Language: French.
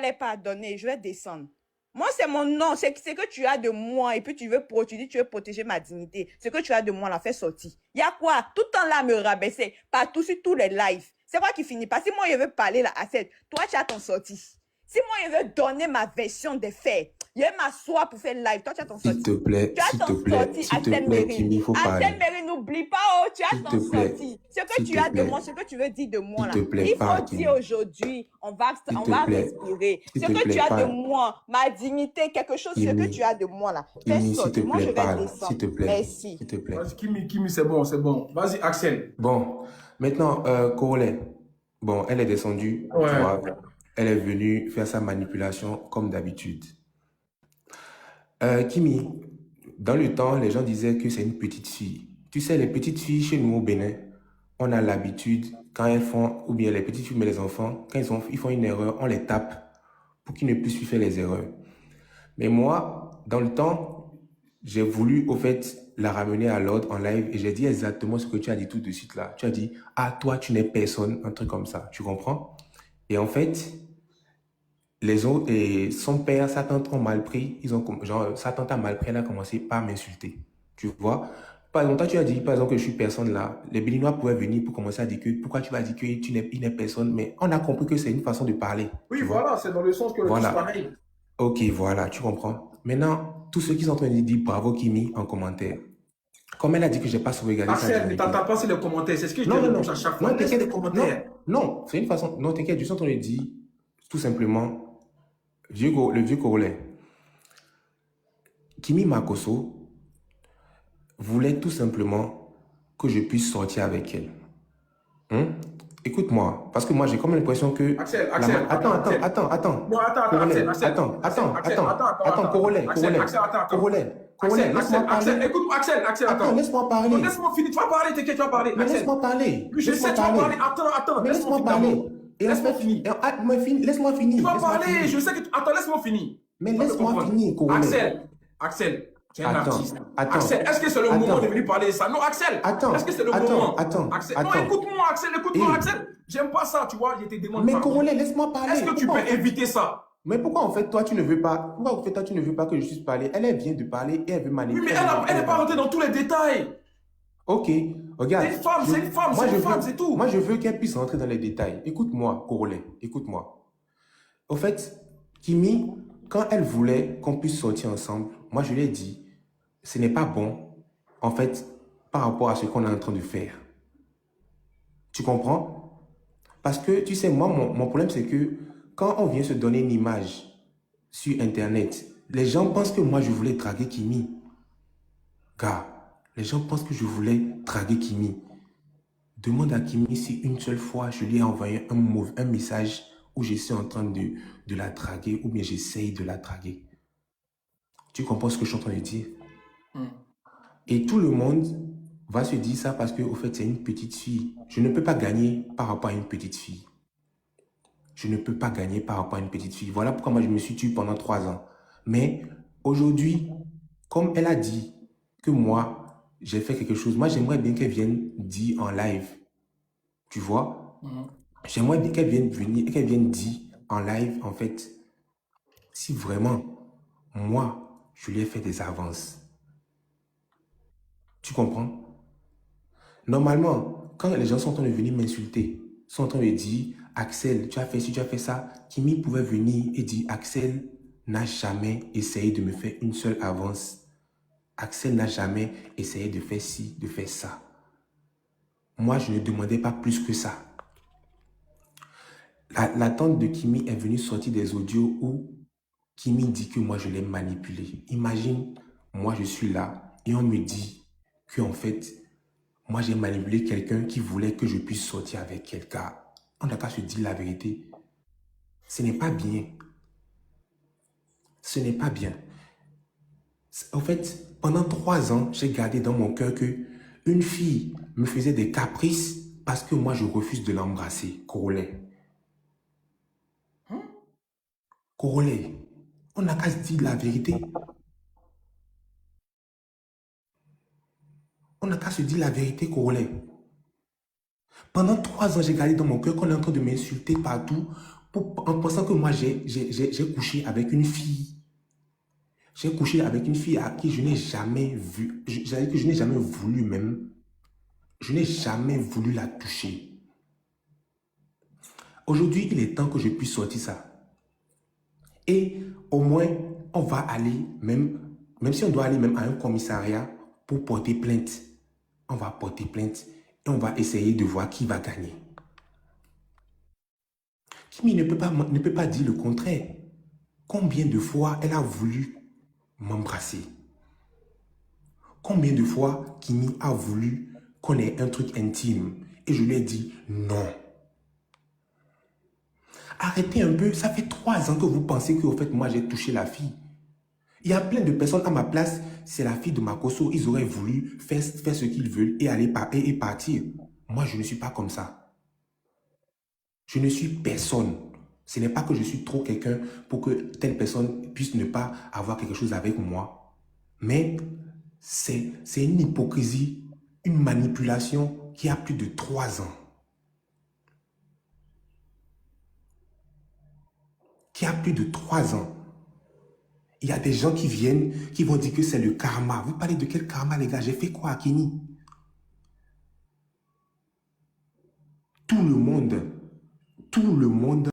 les pardonner, je vais descendre. Moi, c'est mon nom, c'est ce que tu as de moi, et puis tu dis tu veux protéger ma dignité. Ce que tu as de moi, là, fais sortir. Il y a quoi? Tout le temps là, me rabaisser, partout sur tous les lives. C'est quoi qui finit pas? Si moi, je veux parler là, à cette, toi, tu as ton sorti. Si moi, je veux donner ma version des faits, je vais m'asseoir pour faire live, toi, tu as ton sorti. S'il te plaît, Tu as s'il te ton plaît, sorti, s'il te Axel plaît, Mérine. Kimi, il faut parler. Axel Mérine, n'oublie pas, oh, tu as S'il te ton plaît, sorti. Ce que s'il tu te as de plaît, moi, ce que tu veux dire de moi, s'il là. te plaît, Il faut parle, dire Kimi. aujourd'hui, on S'il te va plaît, respirer. s'il Ce te que tu plaît, as de parle. moi, ma dignité, quelque chose, ce que tu Kimi, as de moi, là. Fais Kimi, s'il te sortir. Moi, je plaît, vais parle. S'il descendre. te plaît, Merci. s'il te plaît. Vas-y, Kimi, c'est bon, c'est bon. Vas-y, Axel. Bon, maintenant, Corolais. Bon, elle est descendue, tu Ouais. vois. Elle est venue faire sa manipulation comme d'habitude. Kimi, dans le temps, les gens disaient que c'est une petite fille. Tu sais, les petites filles chez nous au Bénin, on a l'habitude, quand elles font, ou bien les petites filles, mais les enfants, quand ils font une erreur, on les tape pour qu'ils ne puissent plus faire les erreurs. Mais moi, dans le temps, j'ai voulu, au fait, la ramener à l'ordre en live et j'ai dit exactement ce que tu as dit tout de suite là. Tu as dit, ah, toi, tu n'es personne, un truc comme ça. Tu comprends? Et en fait, les autres, et son père, sa tante ont mal pris. Genre, sa tante a mal pris, elle a commencé par m'insulter. Tu vois? Par exemple, toi, tu as dit, par exemple, que je suis personne là. Les Béninois pouvaient venir pour commencer à dire que, pourquoi tu vas dire que il n'est personne, mais on a compris que c'est une façon de parler. Oui, tu vois? voilà, c'est dans le sens que le Voilà. tous pareil. Ok, voilà, tu comprends. Maintenant, tous ceux qui sont en train de dire bravo Kimi en commentaire. Comme elle a dit que j'ai pas sauvegardé sa Axel, ne dignité. t'attends pas sur les commentaires. C'est ce que je te Non, non, reproche non. à chaque fois. Non, Laisse les t'inquiète. commentaires. Non, c'est une façon. Non, t'inquiète, je suis en train de dire tout simplement, le vieux Congolais. Kimi Makosso voulait tout simplement que je puisse sortir avec elle. Écoute-moi, parce que moi j'ai comme l'impression que... Axel, Attends. Non, attends, Congolais, Axel. attends, Congolais, laisse-moi parler. Axel, écoute-moi, Axel, Attends, attends. laisse-moi parler. Non, laisse-moi finir. Tu vas parler, t'inquiète, tu vas parler. Mais Axel. laisse-moi parler. Je sais, tu vas parler. Attends. Mais laisse-moi parler. Laisse-moi finir. Laisse-moi finir. Tu vas parler, je sais que... Attends, laisse-moi finir. Mais laisse-moi finir, Congolais. Axel, tu es un artiste. Attends. Axel, est-ce que c'est le moment de venir parler de ça? Non, Axel. Est-ce que c'est le moment? Axel. Non, écoute-moi, Axel. J'aime pas ça, tu vois, je te demande. Mais Congolais, laisse-moi parler. Est-ce que tu peux éviter ça? Mais pourquoi en fait toi tu ne veux pas? Pourquoi en fait toi tu ne veux pas que je puisse parler? Elle vient de parler et elle veut manipuler. Oui, mais elle n'est pas rentrée dans tous les détails. Ok, regarde. C'est une femme, c'est tout. Moi je veux qu'elle puisse rentrer dans les détails. Écoute-moi, Congolais, écoute-moi. Au fait, Kimi, quand elle voulait qu'on puisse sortir ensemble, moi je lui ai dit, ce n'est pas bon, en fait, par rapport à ce qu'on est en train de faire. Tu comprends? Parce que, tu sais, moi, mon problème, c'est que quand on vient se donner une image sur Internet, les gens pensent que moi, je voulais draguer Kimi. Gars, les gens pensent que je voulais draguer Kimi. Demande à Kimi si une seule fois, je lui ai envoyé un message où je suis en train de la draguer ou bien j'essaye de la draguer. Tu comprends ce que je suis en train de dire? Et tout le monde va se dire ça parce que, au fait, c'est une petite fille. Je ne peux pas gagner par rapport à une petite fille. Je ne peux pas gagner par rapport à une petite fille. Voilà pourquoi moi, je me suis tué pendant 3 ans. Mais aujourd'hui, comme elle a dit que moi, j'ai fait quelque chose, moi, j'aimerais bien qu'elle vienne dire en live. Tu vois? J'aimerais bien qu'elle vienne dire en live, en fait, si vraiment, moi, je lui ai fait des avances. Tu comprends? Normalement, quand les gens sont en train de venir m'insulter, sont en train de dire, Axel, tu as fait ci, tu as fait ça, Kimi pouvait venir et dire, Axel n'a jamais essayé de me faire une seule avance. Axel n'a jamais essayé de faire ci, de faire ça. Moi, je ne demandais pas plus que ça. La tante de Kimi est venue sortir des audios où Kimi dit que moi, je l'ai manipulé. Imagine, moi, je suis là et on me dit que, en fait, moi, j'ai manipulé quelqu'un qui voulait que je puisse sortir avec quelqu'un. On n'a qu'à se dire la vérité. Ce n'est pas bien. Ce n'est pas bien. En fait, pendant 3 ans, j'ai gardé dans mon cœur que une fille me faisait des caprices parce que moi, je refuse de l'embrasser. Congolais. Congolais. On n'a qu'à se dire la vérité. On n'a qu'à se dire la vérité, Congolais. Pendant 3 ans, j'ai gardé dans mon cœur qu'on est en train de m'insulter partout, en pensant que moi, j'ai couché avec une fille. J'ai couché avec une fille à qui je n'ai jamais vu, que je n'ai jamais voulu même. Je n'ai jamais voulu la toucher. Aujourd'hui, il est temps que je puisse sortir ça. Et au moins, on va aller, même si on doit aller même à un commissariat pour porter plainte. On va porter plainte et on va essayer de voir qui va gagner. Kimi ne peut pas dire le contraire. Combien de fois elle a voulu m'embrasser? Combien de fois Kimi a voulu qu'on ait un truc intime et je lui ai dit non. Arrêtez un peu, ça fait 3 ans que vous pensez que au fait moi j'ai touché la fille. Il y a plein de personnes à ma place, c'est la fille de Makosso, ils auraient voulu faire ce qu'ils veulent et aller et partir. Moi je ne suis pas comme ça. Je ne suis personne. Ce n'est pas que je suis trop quelqu'un pour que telle personne puisse ne pas avoir quelque chose avec moi. Mais c'est une hypocrisie, une manipulation qui a plus de 3 ans. Qui a plus de 3 ans. Il y a des gens qui viennent, qui vont dire que c'est le karma. Vous parlez de quel karma, les gars? J'ai fait quoi à Kenny? Tout le monde